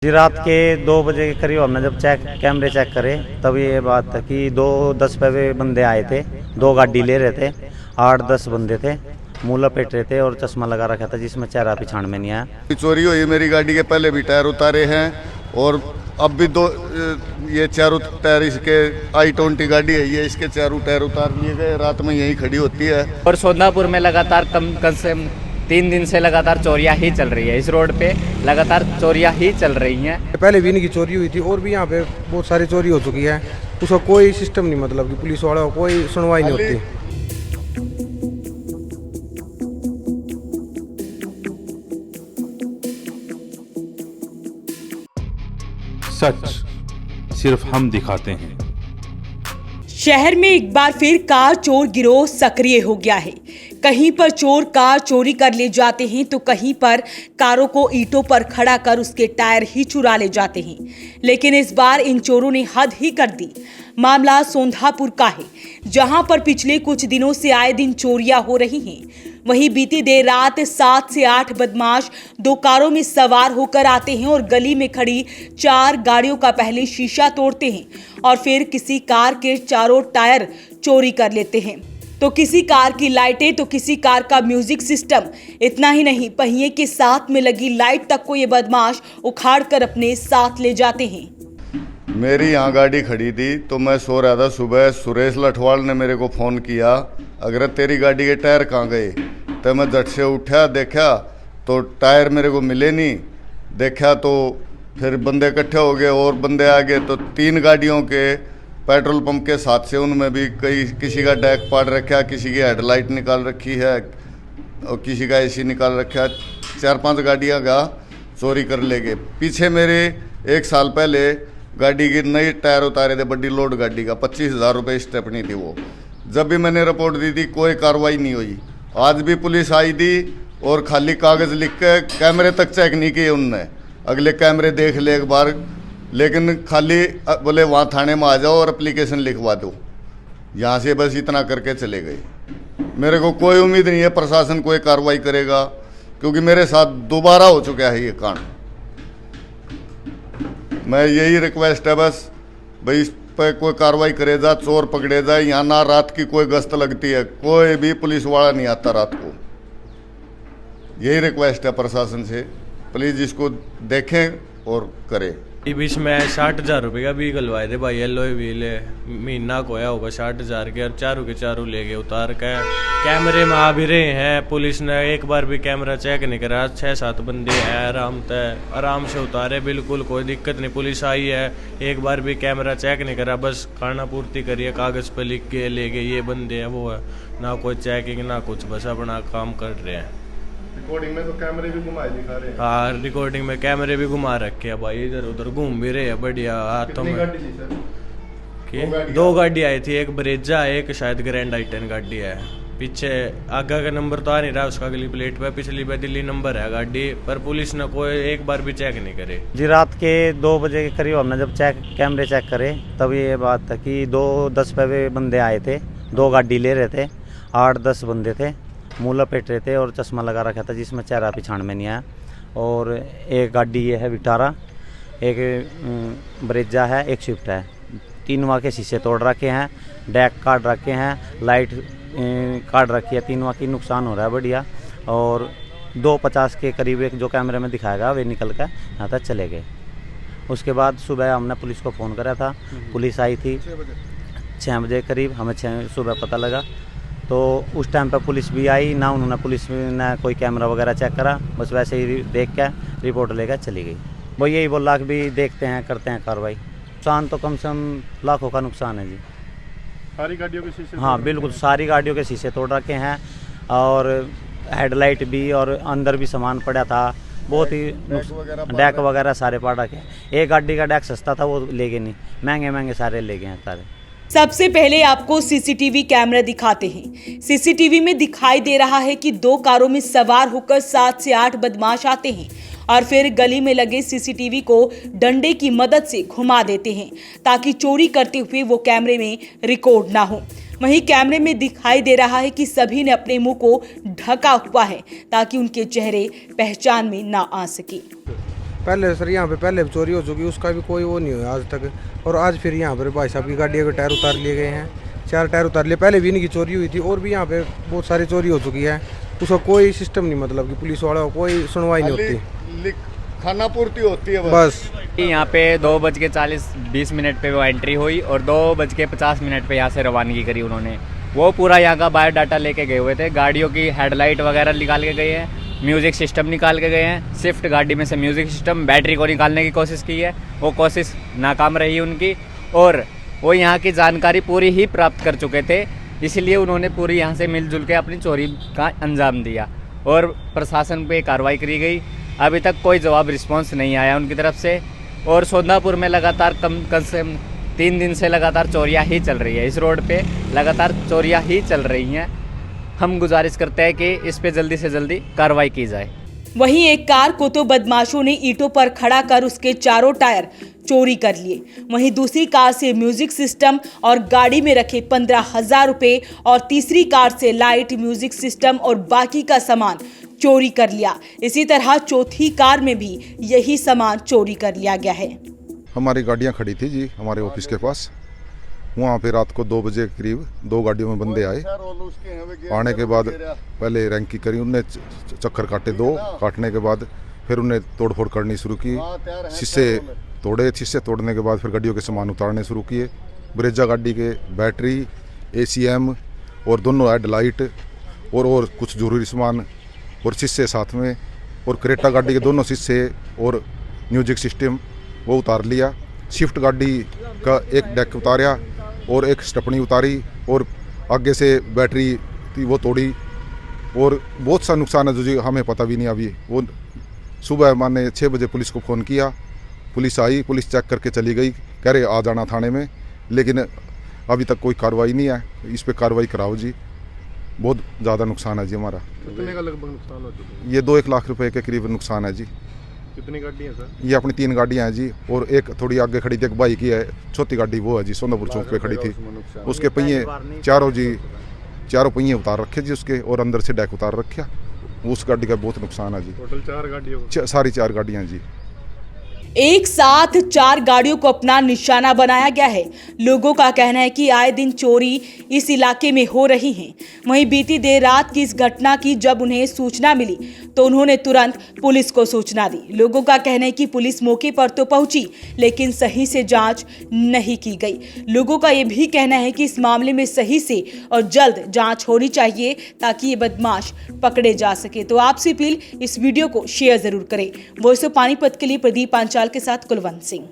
जी रात के 2 बजे के करीब हमने जब कैमरे चेक करे तब ये बात था कि 2:10 पे बंदे आए थे, 2 गाड़ी ले रहे थे, 8-10 बंदे थे, मुँह लपेट रहे थे और चश्मा लगा रखा था जिसमें चेहरा पहचान में नहीं आया। चोरी हुई मेरी गाड़ी के, पहले भी टायर उतारे हैं और अब भी ये चारों टायर इसके i20 गाड़ी है, ये इसके चारों टायर उतार लिए गए। रात में यही खड़ी होती है। और सोनापुर में लगातार कम से 3 दिन से लगातार चोरियां ही चल रही है। इस रोड पे लगातार चोरियां ही चल रही हैं। पहले भी इनकी चोरी हुई थी और भी यहाँ पे बहुत सारी चोरी हो चुकी है। उसका कोई सिस्टम नहीं, मतलब कि पुलिस वालों को कोई सुनवाई नहीं होती। सच सिर्फ हम दिखाते हैं। शहर में एक बार फिर कार चोर गिरोह सक्रिय हो गया है। कहीं पर चोर कार चोरी कर ले जाते हैं तो कहीं पर कारों को ईंटों पर खड़ा कर उसके टायर ही चुरा ले जाते हैं। लेकिन इस बार इन चोरों ने हद ही कर दी। मामला सोंधापुर का है, जहां पर पिछले कुछ दिनों से आए दिन चोरियां हो रही हैं। वहीं बीती देर रात 7 से 8 बदमाश 2 कारों में सवार होकर आते हैं और गली में खड़ी 4 गाड़ियों का पहले शीशा तोड़ते हैं और फिर किसी कार के चारों टायर चोरी कर लेते हैं, तो किसी कार की लाइटें, तो किसी कार का म्यूजिक सिस्टम। इतना ही नहीं, पहिए के साथ में लगी लाइट तक को ये बदमाश उखाड़ कर अपने साथ ले जाते हैं। मेरी यहाँ गाड़ी खड़ी थी तो मैं सो रहा था। सुबह सुरेश लठवाल ने मेरे को फ़ोन किया, अगर तेरी गाड़ी के टायर कहाँ गए? तो मैं झट से उठा, देखा तो टायर मेरे को मिले नहीं। देखा तो फिर बंदे इकट्ठे हो गए और बंदे आ गए तो 3 गाड़ियों के पेट्रोल पंप के साथ से उनमें भी किसी का डैक पाड़ रखा, किसी की हेडलाइट निकाल रखी है और किसी का एसी निकाल रखा है। 4-5 गाड़ियाँ का चोरी कर ले गए। पीछे मेरे 1 साल पहले गाड़ी की नई टायर उतारे थे, बड़ी लोड गाड़ी का, 25,000 रुपये स्टेपनी थी वो। जब भी मैंने रिपोर्ट दी थी कोई कार्रवाई नहीं हुई। आज भी पुलिस आई थी और खाली कागज़ लिख के कैमरे तक चेक नहीं किए उनने। अगले कैमरे देख ले एक बार, लेकिन खाली बोले वहाँ थाने में आ जाओ और एप्लीकेशन लिखवा दो। यहाँ से बस इतना करके चले गए। मेरे को कोई उम्मीद नहीं है प्रशासन कोई कार्रवाई करेगा, क्योंकि मेरे साथ दोबारा हो चुका है ये कांड। मैं यही रिक्वेस्ट है बस, भाई इस पर कोई कार्रवाई करे जा, चोर पकड़े जाए। यहाँ ना रात की कोई गश्त लगती है, कोई भी पुलिस वाला नहीं आता रात को। यही रिक्वेस्ट है प्रशासन से, प्लीज़ इसको देखें और करें। बीच में 60,000 रुपये का भी गलवाए थे भाई, एलोए व्हील महीना को आया होगा 60,000 के, और चारों के चारों ले गए उतार के। कैमरे में आ भी रहे हैं, पुलिस ने एक बार भी कैमरा चेक नहीं करा। 6-7 बंदे हैं, आराम से उतारे, बिल्कुल कोई दिक्कत नहीं। पुलिस आई है, एक बार भी कैमरा चेक नहीं करा, बस खाना पूर्ति करिए, कागज़ पे लिख के ले गए ये बंदे हैं वो है, ना कोई चेकिंग ना कुछ, बस अपना काम कर रहे हैं। रिकॉर्डिंग में तो कैमरे भी घुमाए दिखा रहे हैं। हाँ, रिकॉर्डिंग में कैमरे भी घुमा रखे हैं भाई, इधर उधर घूम भी रहे हैं बढ़िया हाथों में। 2 गाड़ी आई थी, एक ब्रेजा है, एक शायद ग्रैंड i10 गाड़ी है। पीछे आगे का नंबर तो आ नहीं रहा उसका, अगली प्लेट पे पिछली पे दिल्ली नंबर है गाड़ी, पर पुलिस ने कोई एक बार भी चेक नहीं करे। जी रात के 2 बजे के करीब हमने जब कैमरे चेक करे तब ये बात था कि 2:10 पे बंदे आए थे, 2 गाड़ी ले रहे थे, 8-10 बंदे थे, मुँह लपेट रहे थे और चश्मा लगा रखा था जिसमें चेहरा पहचान में नहीं आया। और एक गाड़ी ये है विटारा, एक ब्रेजा है, एक स्विफ्ट है। 3 के शीशे तोड़ रखे हैं, डैक काट रखे हैं, लाइट काट रखी है, 3 की नुकसान हो रहा है बढ़िया। और 2:50 के करीब एक जो कैमरे में दिखाएगा वे निकल कर यहाँ तक चले गए। उसके बाद सुबह हमने पुलिस को फ़ोन करा था, पुलिस आई थी 6 बजे करीब, हमें 6 सुबह पता लगा। तो उस टाइम पर पुलिस भी आई ना, उन्होंने पुलिस ने कोई कैमरा वगैरह चेक करा, बस वैसे ही देख के रिपोर्ट लेकर चली गई। वो यही बोला कि भी देखते हैं, करते हैं कार्रवाई। नुकसान तो कम से कम लाखों का नुकसान है जी। सारी गाड़ियों के शीशे? हाँ बिल्कुल, सारी गाड़ियों के शीशे तोड़ रखे हैं और हेडलाइट भी, और अंदर भी सामान पड़ा था बहुत ही। डैक वगैरह सारे पाड़ रखे। एक गाड़ी का डैक सस्ता था वो ले गए नहीं, महंगे महंगे सारे ले गए हैं सारे। सबसे पहले आपको सीसीटीवी कैमरा दिखाते हैं। सीसीटीवी में दिखाई दे रहा है कि 2 कारों में सवार होकर 7 से 8 बदमाश आते हैं और फिर गली में लगे सीसीटीवी को डंडे की मदद से घुमा देते हैं ताकि चोरी करते हुए वो कैमरे में रिकॉर्ड ना हो। वहीं कैमरे में दिखाई दे रहा है कि सभी ने अपने मुंह को ढका हुआ है ताकि उनके चेहरे पहचान में ना आ सके। पहले सर यहाँ पे पहले भी चोरी हो चुकी, उसका भी कोई वो नहीं हुआ आज तक। और आज फिर यहाँ पर भाई साहब की गाड़ी के टायर उतार लिए गए हैं, 4 टायर उतार लिए। पहले भी इनकी चोरी हुई थी और भी यहाँ पे बहुत सारी चोरी हो चुकी है, उसका कोई सिस्टम नहीं, मतलब कि पुलिस वाला कोई सुनवाई नहीं होती, खाना पूर्ति होती है बस। यहाँ पे 2:40-20 पे वो एंट्री हुई और 2:50 पे यहाँ से रवानगी करी उन्होंने। वो पूरा यहाँ का बायोडाटा लेके गए हुए थे, गाड़ियों की हेडलाइट वगैरह निकाल के गए हैं, म्यूज़िक सिस्टम निकाल के गए हैं। स्विफ्ट गाड़ी में से म्यूज़िक सिस्टम, बैटरी को निकालने की कोशिश की है, वो कोशिश नाकाम रही उनकी। और वो यहाँ की जानकारी पूरी ही प्राप्त कर चुके थे, इसलिए उन्होंने पूरी यहाँ से मिलजुल के अपनी चोरी का अंजाम दिया और प्रशासन पे कार्रवाई करी गई। अभी तक कोई जवाब रिस्पांस नहीं आया उनकी तरफ से। और सोंदापुर में लगातार कम से 3 दिन से लगातार चोरियां ही चल रही है, इस रोड पे लगातार चोरियां ही चल रही हैं। हम गुजारिश करते हैं कि इस पे जल्दी से जल्दी कार्रवाई की जाए। वहीं एक कार को तो बदमाशों ने ईंटों पर खड़ा कर उसके चारों टायर चोरी कर लिए। वहीं दूसरी कार से म्यूजिक सिस्टम और गाड़ी में रखे 15,000 रुपए और तीसरी कार से लाइट, म्यूजिक सिस्टम और बाकी का सामान चोरी कर लिया। इसी तरह चौथी कार में भी यही सामान चोरी कर लिया गया है। हमारी गाड़ियां खड़ी थी जी हमारे ऑफिस के पास, वहाँ पे रात को 2 बजे करीब 2 गाड़ियों में बंदे आए। आने के बाद पहले रैंकी करी, उनने चक्कर काटे 2, काटने के बाद फिर उन्हें तोड़फोड़ करनी शुरू की, शीशे तोड़े, शीशे तोड़ने के बाद फिर गाड़ियों के सामान उतारने शुरू किए। ब्रेजा गाड़ी के बैटरी, ACM और दोनों हेडलाइट और कुछ जरूरी सामान और शीशे साथ में, और क्रेटा गाड़ी के दोनों शीशे और म्यूजिक सिस्टम वो उतार लिया। स्विफ्ट गाड़ी का एक डेक उतारा और एक स्टेपनी उतारी और आगे से बैटरी थी वो तोड़ी, और बहुत सा नुकसान है जो जी हमें पता भी नहीं। अभी वो सुबह मैंने 6 बजे पुलिस को फ़ोन किया, पुलिस आई, पुलिस चेक करके चली गई, कह रहे आ जाना थाने में, लेकिन अभी तक कोई कार्रवाई नहीं है। इस पे कार्रवाई कराओ जी, बहुत ज़्यादा नुकसान है जी हमारा। कितने का लगभग नुकसान हो चुका है? ये 2-1 लाख रुपए के करीब नुकसान है जी। कितनी गाड़ियाँ सर? ये अपनी 3 गाड़ियाँ हैं जी, और एक थोड़ी आगे खड़ी थी, एक बाइक की है, चौथी गाड़ी वो है जी सोंदापुर चौक पे खड़ी थी। उसके पहिए चारों पहिए उतार रखे जी उसके, और अंदर से डेक उतार रखा। उस गाड़ी का बहुत नुकसान है जी। टोटल 4 गाड़ियों? सारी 4 गाड़ियाँ जी। एक साथ 4 गाड़ियों को अपना निशाना बनाया गया है। लोगों का कहना है कि आए दिन चोरी इस इलाके में हो रही है। वहीं बीती देर रात की इस घटना की जब उन्हें सूचना मिली तो उन्होंने तुरंत पुलिस को सूचना दी। लोगों का कहना है कि पुलिस मौके पर तो पहुंची, लेकिन सही से जांच नहीं की गई। लोगों का यह भी कहना है कि इस मामले में सही से और जल्द जांच होनी चाहिए ताकि ये बदमाश पकड़े जा सके। तो आपसे अपील, इस वीडियो को शेयर जरूर करें। वॉइस ऑफ पानीपत के लिए प्रदीप पांचाल के साथ कुलवंत सिंह।